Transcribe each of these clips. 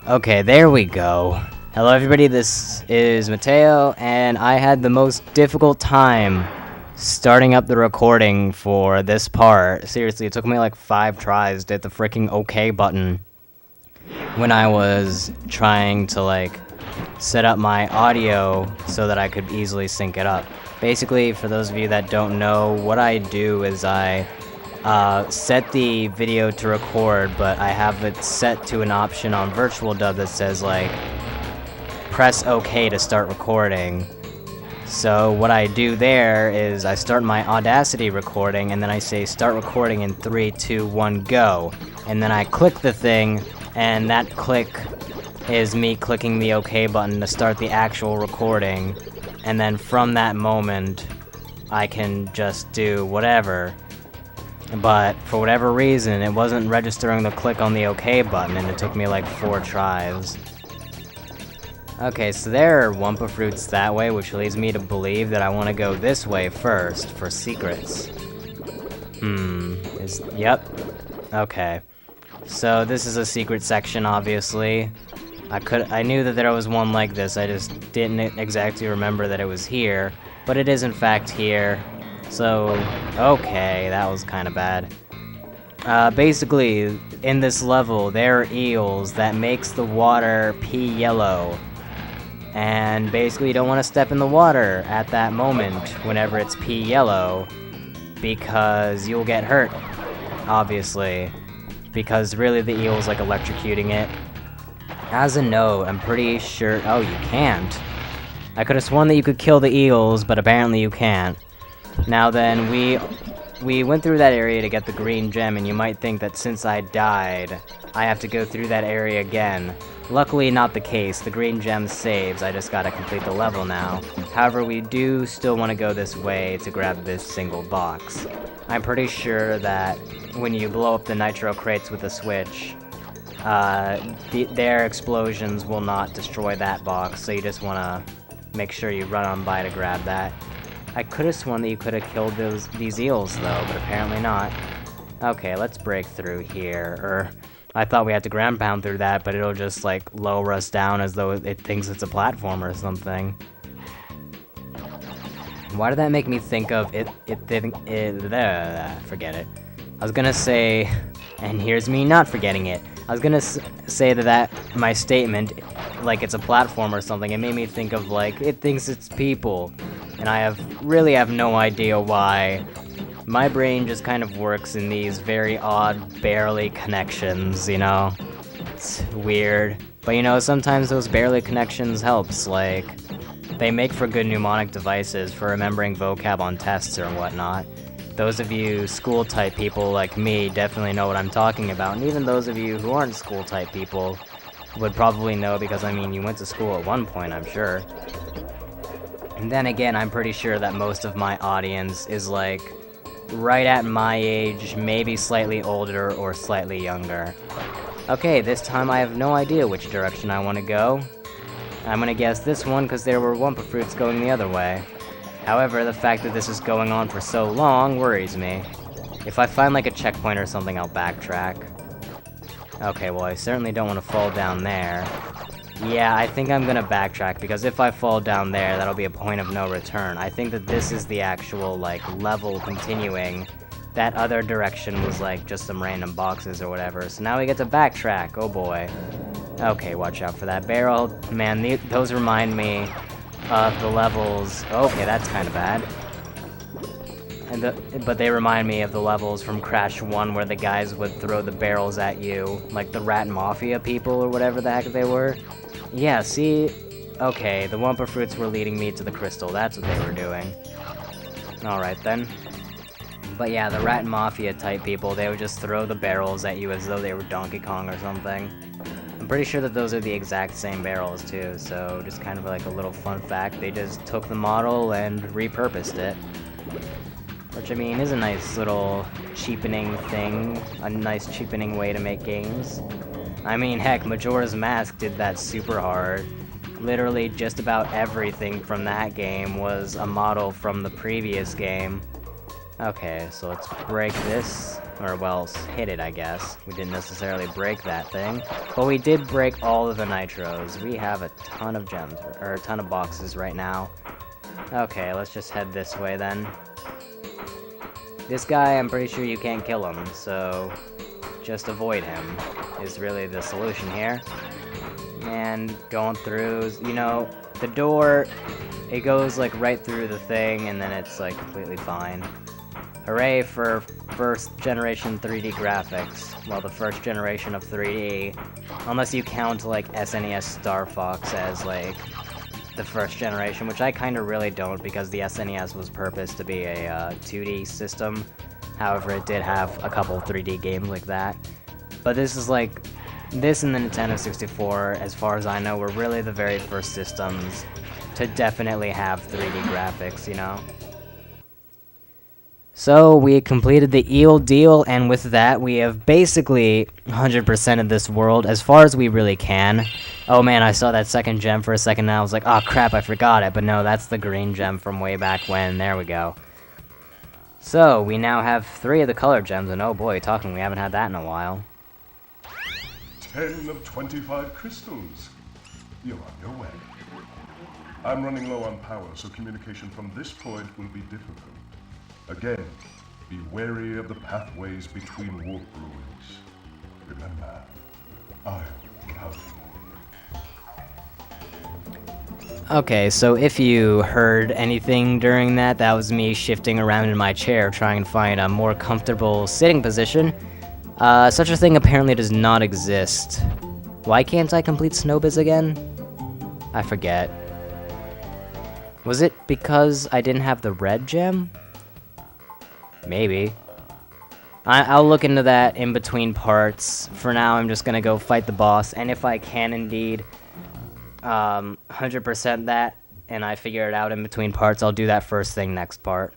Okay, there we go. Hello everybody, this is Mateo, and I had the most difficult time starting up the recording for this part. Seriously, it took me like 5 tries to hit the freaking OK button when I was trying to like set up my audio so that I could easily sync it up. Basically, for those of you that don't know, what I do is I set the video to record, but I have it set to an option on Virtual Dub that says like press OK to start recording. So what I do there is I start my Audacity recording and then I say start recording in 3, 2, 1, go. And then I click the thing, and that click is me clicking the OK button to start the actual recording. And then from that moment, I can just do whatever. But for whatever reason, it wasn't registering the click on the OK button, and it took me like 4 tries. Okay, so there are Wumpa Fruits that way, which leads me to believe that I want to go this way first for secrets. Yep. Okay. So this is a secret section, obviously. I knew that there was one like this, I just didn't exactly remember that it was here, but it is in fact here. So, okay, that was kind of bad. Basically, in this level, there are eels that makes the water pea yellow. And basically, you don't want to step in the water at that moment whenever it's pea yellow, because you'll get hurt, obviously. Because really, the eel's like electrocuting it. As a note, I'm pretty sure... Oh, you can't. I could have sworn that you could kill the eels, but apparently you can't. Now then, we went through that area to get the green gem, and you might think that since I died, I have to go through that area again. Luckily, not the case. The green gem saves. I just gotta complete the level now. However, we do still want to go this way to grab this single box. I'm pretty sure that when you blow up the nitro crates with a switch, their explosions will not destroy that box, so you just want to make sure you run on by to grab that. I could have sworn that you could have killed these eels, though, but apparently not. Okay, let's break through here, or I thought we had to ground pound through that, but it'll just, like, lower us down as though it thinks it's a platform or something. Why did that make me think of forget it. I was gonna say, and here's me not forgetting it. I was gonna say that my statement, like it's a platform or something, it made me think of, like, it thinks it's people. And I really have no idea why. My brain just kind of works in these very odd, barely connections, you know? It's weird. But you know, sometimes those barely connections helps, like, they make for good mnemonic devices for remembering vocab on tests or whatnot. Those of you school-type people like me definitely know what I'm talking about, and even those of you who aren't school-type people would probably know because, I mean, you went to school at one point, I'm sure. And then again, I'm pretty sure that most of my audience is like right at my age, maybe slightly older or slightly younger. Okay, this time I have no idea which direction I want to go. I'm gonna guess this one because there were Wumpa Fruits going the other way. However, the fact that this is going on for so long worries me. If I find like a checkpoint or something, I'll backtrack. Okay, well I certainly don't want to fall down there. Yeah, I think I'm gonna backtrack, because if I fall down there, that'll be a point of no return. I think that this is the actual, like, level continuing. That other direction was, like, just some random boxes or whatever. So now we get to backtrack. Oh boy. Okay, watch out for that barrel. Man, those remind me of the levels... Okay, that's kind of bad. But they remind me of the levels from Crash 1 where the guys would throw the barrels at you, like the Rat Mafia people or whatever the heck they were. Yeah, see? Okay, the Wumpa Fruits were leading me to the crystal, that's what they were doing. Alright then. But yeah, the Rat Mafia type people, they would just throw the barrels at you as though they were Donkey Kong or something. I'm pretty sure that those are the exact same barrels too, so just kind of like a little fun fact, they just took the model and repurposed it. Which, I mean, is a nice little cheapening thing, a nice cheapening way to make games. I mean, heck, Majora's Mask did that super hard. Literally just about everything from that game was a model from the previous game. Okay, so let's break this. Or, well, hit it, I guess. We didn't necessarily break that thing. But we did break all of the nitros. We have a ton of gems, or a ton of boxes right now. Okay, let's just head this way then. This guy, I'm pretty sure you can't kill him, so just avoid him is really the solution here. And going through, you know, the door, it goes like right through the thing, and then it's like completely fine. Hooray for first generation 3D graphics. Well, the first generation of 3D, unless you count like SNES Star Fox as like the first generation, which I kind of really don't, because the SNES was purposed to be a 2D system. However, it did have a couple 3D games like that. But this is like, this and the Nintendo 64, as far as I know, were really the very first systems to definitely have 3D graphics, you know? So, we completed the eel deal, and with that, we have basically 100% of this world, as far as we really can. Oh man, I saw that second gem for a second, and I was like, oh crap, I forgot it. But no, that's the green gem from way back when. There we go. So, we now have 3 of the color gems, and oh boy, talking, we haven't had that in a while. 10 of 25 crystals. You're on your way. I'm running low on power, so communication from this point will be difficult. Again, be wary of the pathways between warp ruins. Remember, I'm counting on you. Okay, so if you heard anything during that, that was me shifting around in my chair trying to find a more comfortable sitting position. Such a thing apparently does not exist. Why can't I complete Snowbiz again? I forget. Was it because I didn't have the red gem? Maybe. I'll look into that in between parts. For now, I'm just gonna go fight the boss, and if I can indeed 100% that, and I figure it out in between parts, I'll do that first thing next part.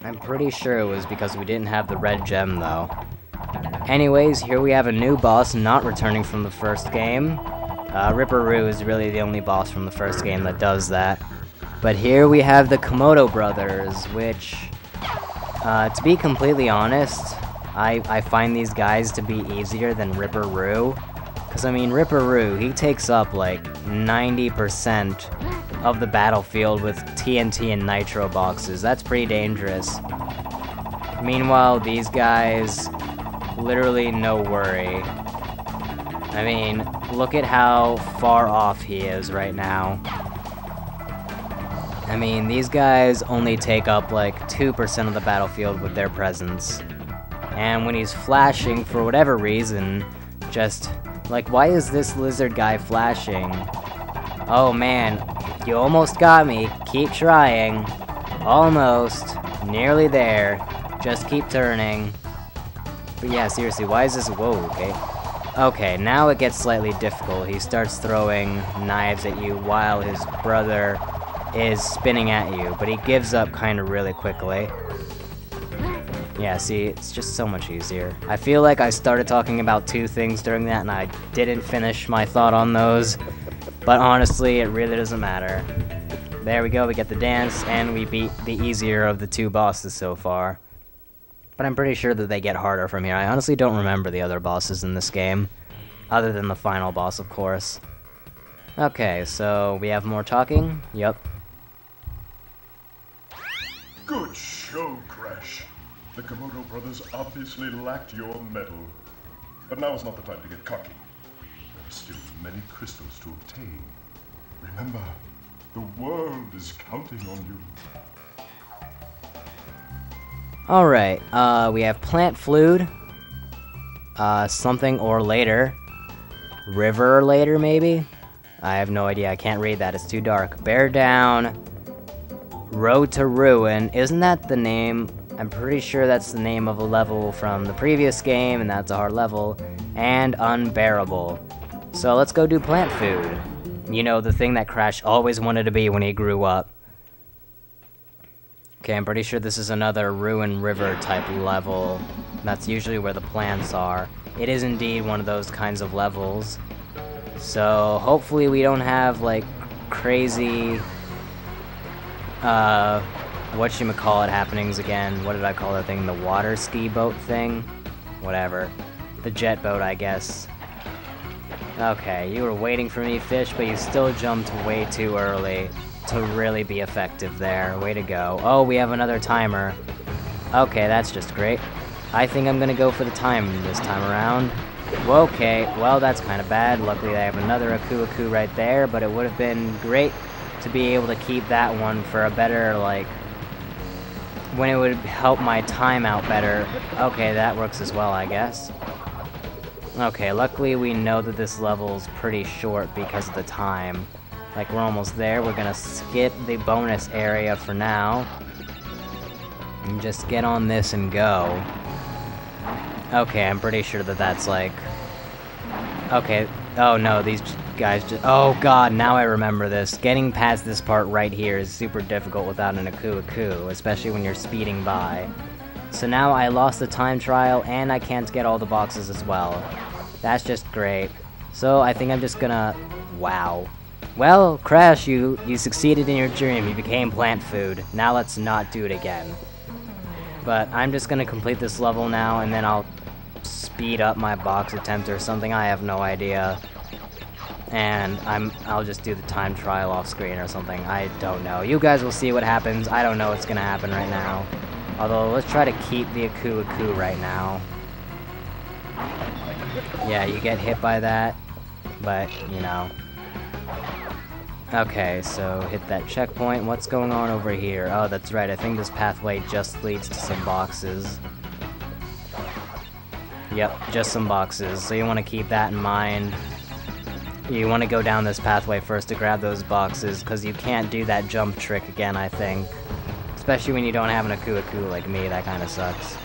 I'm pretty sure it was because we didn't have the red gem, though. Anyways, here we have a new boss not returning from the first game. Ripperoo is really the only boss from the first game that does that. But here we have the Komodo brothers, which, to be completely honest, I find these guys to be easier than Ripperoo. Because, I mean, Ripperoo, he takes up, like, 90% of the battlefield with TNT and Nitro boxes. That's pretty dangerous. Meanwhile, these guys, literally no worry. I mean, look at how far off he is right now. I mean, these guys only take up, like, 2% of the battlefield with their presence. And when he's flashing, for whatever reason, just... like, why is this lizard guy flashing? Oh man, you almost got me. Keep trying. Almost. Nearly there. Just keep turning. But yeah, seriously, why is this... whoa, okay. Okay, now it gets slightly difficult. He starts throwing knives at you while his brother is spinning at you, but he gives up kind of really quickly. Yeah, see, it's just so much easier. I feel like I started talking about 2 things during that, and I didn't finish my thought on those. But honestly, it really doesn't matter. There we go, we get the dance, and we beat the easier of the 2 bosses so far. But I'm pretty sure that they get harder from here. I honestly don't remember the other bosses in this game. Other than the final boss, of course. Okay, so we have more talking? Yup. Good show, Crash. The Komodo brothers obviously lacked your mettle. But now is not the time to get cocky. There are still many crystals to obtain. Remember, the world is counting on you. Alright, we have Plant Fluid. Something or later. River later, maybe? I have no idea, I can't read that, it's too dark. Bear Down. Road to Ruin. Isn't that the name? I'm pretty sure that's the name of a level from the previous game, and that's a hard level. And Unbearable. So let's go do Plant Food. You know, the thing that Crash always wanted to be when he grew up. Okay, I'm pretty sure this is another Ruin River type level. That's usually where the plants are. It is indeed one of those kinds of levels. So hopefully we don't have, like, crazy whatchamacallit happenings again. What did I call that thing? The water ski boat thing? Whatever. The jet boat, I guess. Okay, you were waiting for me, fish, but you still jumped way too early to really be effective there. Way to go. Oh, we have another timer. Okay, that's just great. I think I'm gonna go for the time this time around. Okay, well, that's kind of bad. Luckily, I have another Aku right there, but it would have been great to be able to keep that one for a better, like, when it would help my time out better. Okay, that works as well, I guess. Okay, luckily we know that this level's pretty short because of the time. Like, we're almost there. We're gonna skip the bonus area for now. And just get on this and go. Okay, I'm pretty sure that that's like... Okay, oh no, these guys just... Oh god, now I remember this. Getting past this part right here is super difficult without an Aku, especially when you're speeding by. So now I lost the time trial, and I can't get all the boxes as well. That's just great. So I think I'm just gonna... Wow. Well, Crash, you succeeded in your dream. You became plant food. Now let's not do it again. But I'm just gonna complete this level now, and then I'll speed up my box attempt or something. I have no idea. And I'll just do the time trial off screen or something. I don't know. You guys will see what happens. I don't know what's gonna happen right now. Although, let's try to keep the Aku right now. Yeah, you get hit by that, but, you know. Okay, so hit that checkpoint. What's going on over here? Oh, that's right, I think this pathway just leads to some boxes. Yep, just some boxes, so you want to keep that in mind. You want to go down this pathway first to grab those boxes, because you can't do that jump trick again, I think. Especially when you don't have an Aku like me, that kind of sucks.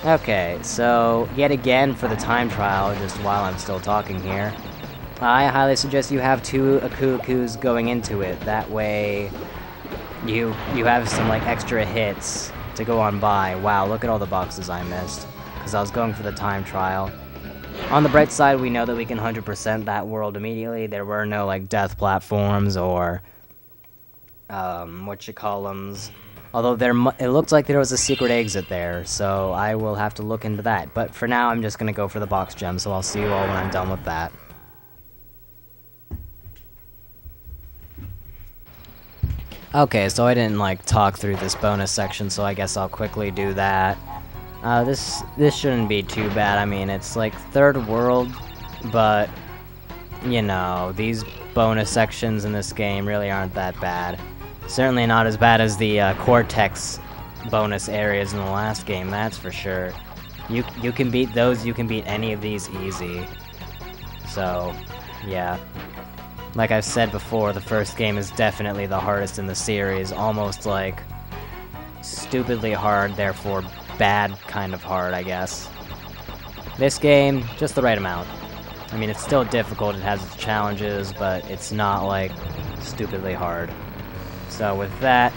Okay, so yet again for the time trial, just while I'm still talking here, I highly suggest you have 2 Aku going into it. That way, you have some like extra hits to go on by. Wow, look at all the boxes I missed, because I was going for the time trial. On the bright side, we know that we can 100% that world immediately. There were no like death platforms or whatchamacallits. Although it looked like there was a secret exit there, so I will have to look into that. But for now, I'm just gonna go for the box gem, so I'll see you all when I'm done with that. Okay, so I didn't like talk through this bonus section, so I guess I'll quickly do that. This shouldn't be too bad. I mean, it's like third world, but you know, these bonus sections in this game really aren't that bad. Certainly not as bad as the Cortex bonus areas in the last game, that's for sure. You can beat those, you can beat any of these easy. So, yeah. Like I've said before, the first game is definitely the hardest in the series, almost like stupidly hard, therefore bad kind of hard, I guess. This game, just the right amount. I mean, it's still difficult, it has its challenges, but it's not like stupidly hard. So with that,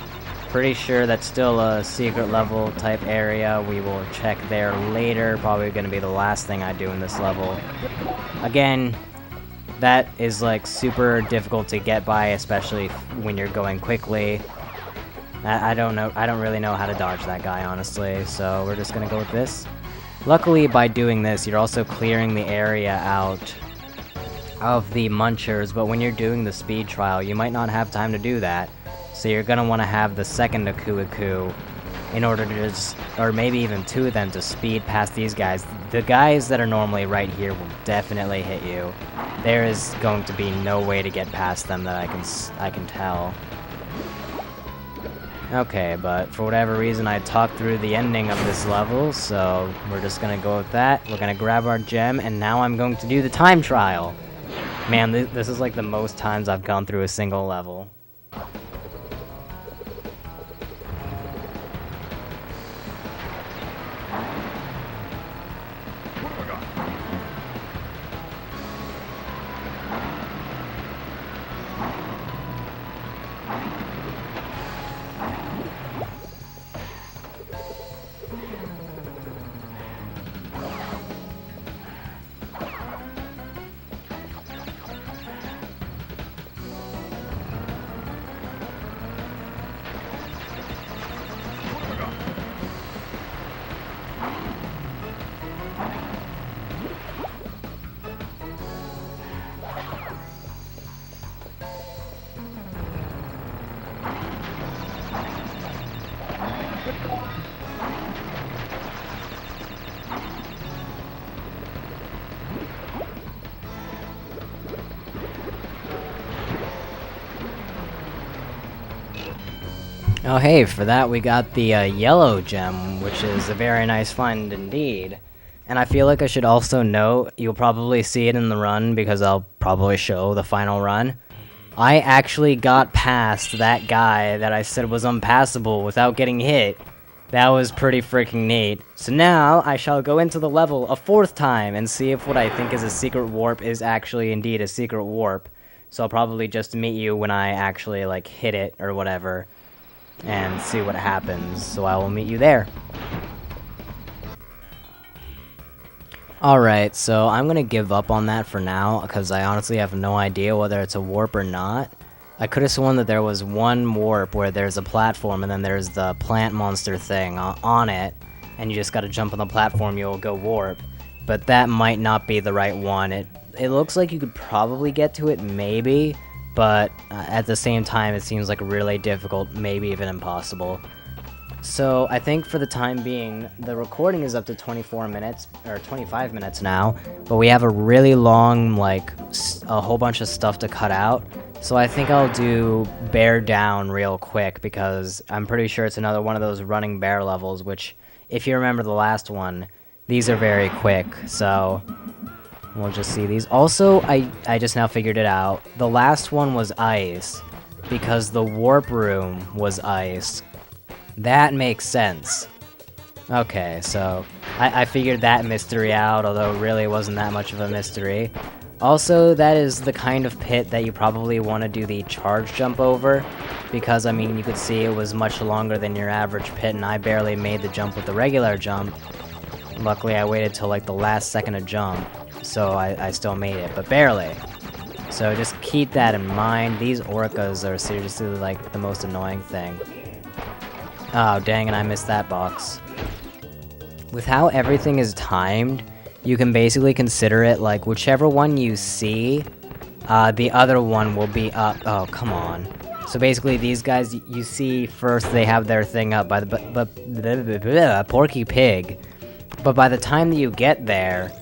pretty sure that's still a secret level type area. We will check there later. Probably going to be the last thing I do in this level. Again, that is like super difficult to get by, especially when you're going quickly. I don't know. I don't really know how to dodge that guy, honestly. So we're just going to go with this. Luckily, by doing this, you're also clearing the area out of the munchers. But when you're doing the speed trial, you might not have time to do that. So you're gonna want to have the second Aku in order to just, or maybe even 2 of them to speed past these guys. The guys that are normally right here will definitely hit you. There is going to be no way to get past them that I can tell. Okay, but for whatever reason I talked through the ending of this level, so we're just gonna go with that. We're gonna grab our gem, and now I'm going to do the time trial. Man, this is like the most times I've gone through a single level. Oh hey, for that we got the yellow gem, which is a very nice find indeed. And I feel like I should also note, you'll probably see it in the run because I'll probably show the final run. I actually got past that guy that I said was unpassable without getting hit. That was pretty freaking neat. So now I shall go into the level a 4th time and see if what I think is a secret warp is actually indeed a secret warp. So I'll probably just meet you when I actually like hit it or whatever and see what happens. So I will meet you there. Alright, so I'm gonna give up on that for now, because I honestly have no idea whether it's a warp or not. I could have sworn that there was one warp where there's a platform and then there's the plant monster thing on it, and you just gotta jump on the platform, you'll go warp. But that might not be the right one. It looks like you could probably get to it, maybe, but at the same time it seems like really difficult, maybe even impossible. So I think for the time being, the recording is up to 24 minutes, or 25 minutes now, but we have a really long, like, a whole bunch of stuff to cut out. So I think I'll do Bear Down real quick, because I'm pretty sure it's another one of those running bear levels, which, if you remember the last one, these are very quick, so we'll just see these. Also, I just now figured it out. The last one was ice, because the warp room was ice. That makes sense. Okay, so I figured that mystery out, although it really wasn't that much of a mystery. Also, that is the kind of pit that you probably want to do the charge jump over, because, I mean, you could see it was much longer than your average pit, and I barely made the jump with the regular jump. Luckily, I waited till, like, the last second to jump, so I still made it, but barely. So just keep that in mind. These orcas are seriously, like, the most annoying thing. Oh, dang it, I missed that box. With how everything is timed, you can basically consider it like whichever one you see, the other one will be up. Oh, come on. So basically, these guys, you see first they have their thing up by the Porky Pig. But by the time that you get there,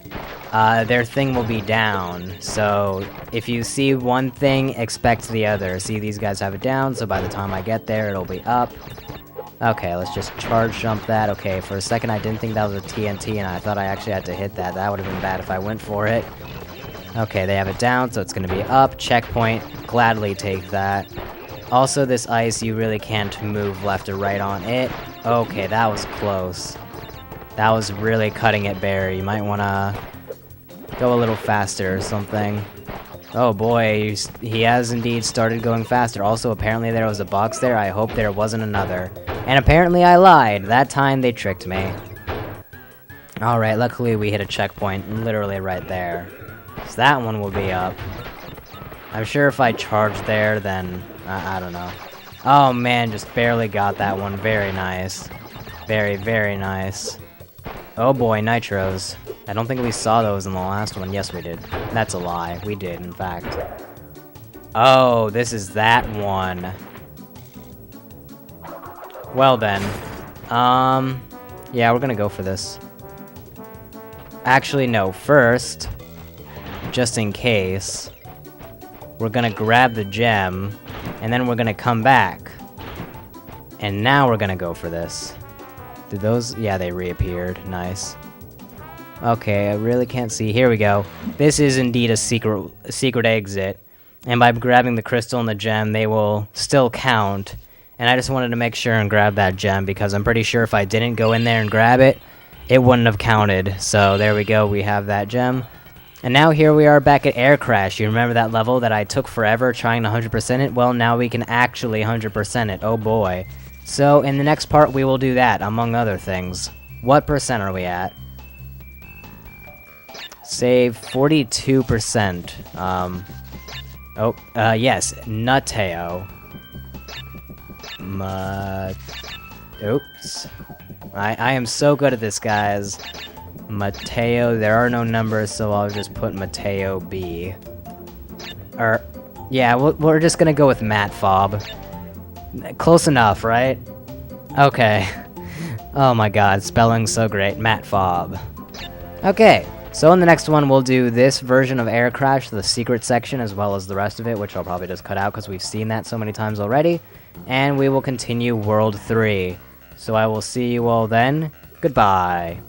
their thing will be down. So if you see one thing, expect the other. See, these guys have it down, so by the time I get there, it'll be up. Okay, let's just charge jump that. Okay, for a second I didn't think that was a TNT, and I thought I actually had to hit that. That would have been bad if I went for it. Okay, they have it down, so it's gonna be up. Checkpoint. Gladly take that. Also, this ice, you really can't move left or right on it. Okay, that was close. That was really cutting it, Barry. You might wanna go a little faster or something. Oh boy, he has indeed started going faster. Also, apparently there was a box there. I hope there wasn't another. And apparently I lied. That time they tricked me. Alright, luckily we hit a checkpoint literally right there. So that one will be up. I'm sure if I charge there, then I don't know. Oh man, just barely got that one. Very nice. Very, very nice. Oh boy, nitros. I don't think we saw those in the last one. Yes, we did. That's a lie. We did, in fact. Oh, this is that one. Well then. Yeah, we're gonna go for this. Actually, no. First, just in case, we're gonna grab the gem, and then we're gonna come back. And now we're gonna go for this. Did those? Yeah, they reappeared. Nice. Okay, I really can't see. Here we go. This is indeed a secret exit. And by grabbing the crystal and the gem, they will still count. And I just wanted to make sure and grab that gem, because I'm pretty sure if I didn't go in there and grab it, it wouldn't have counted. So there we go, we have that gem. And now here we are back at Air Crash. You remember that level that I took forever trying to 100% it? Well, now we can actually 100% it. Oh boy. So in the next part, we will do that, among other things. What percent are we at? Save 42%. Yes, Nuteo. Oops. I am so good at this, guys. Mateo, there are no numbers, so I'll just put Mateo B. Yeah, we're just gonna go with Matt Fob. Close enough, right? Okay. Oh my god, spelling's so great. Matt Fob. Okay. So in the next one, we'll do this version of Air Crash, the secret section, as well as the rest of it, which I'll probably just cut out because we've seen that so many times already. and we will continue World 3. So I will see you all then. Goodbye.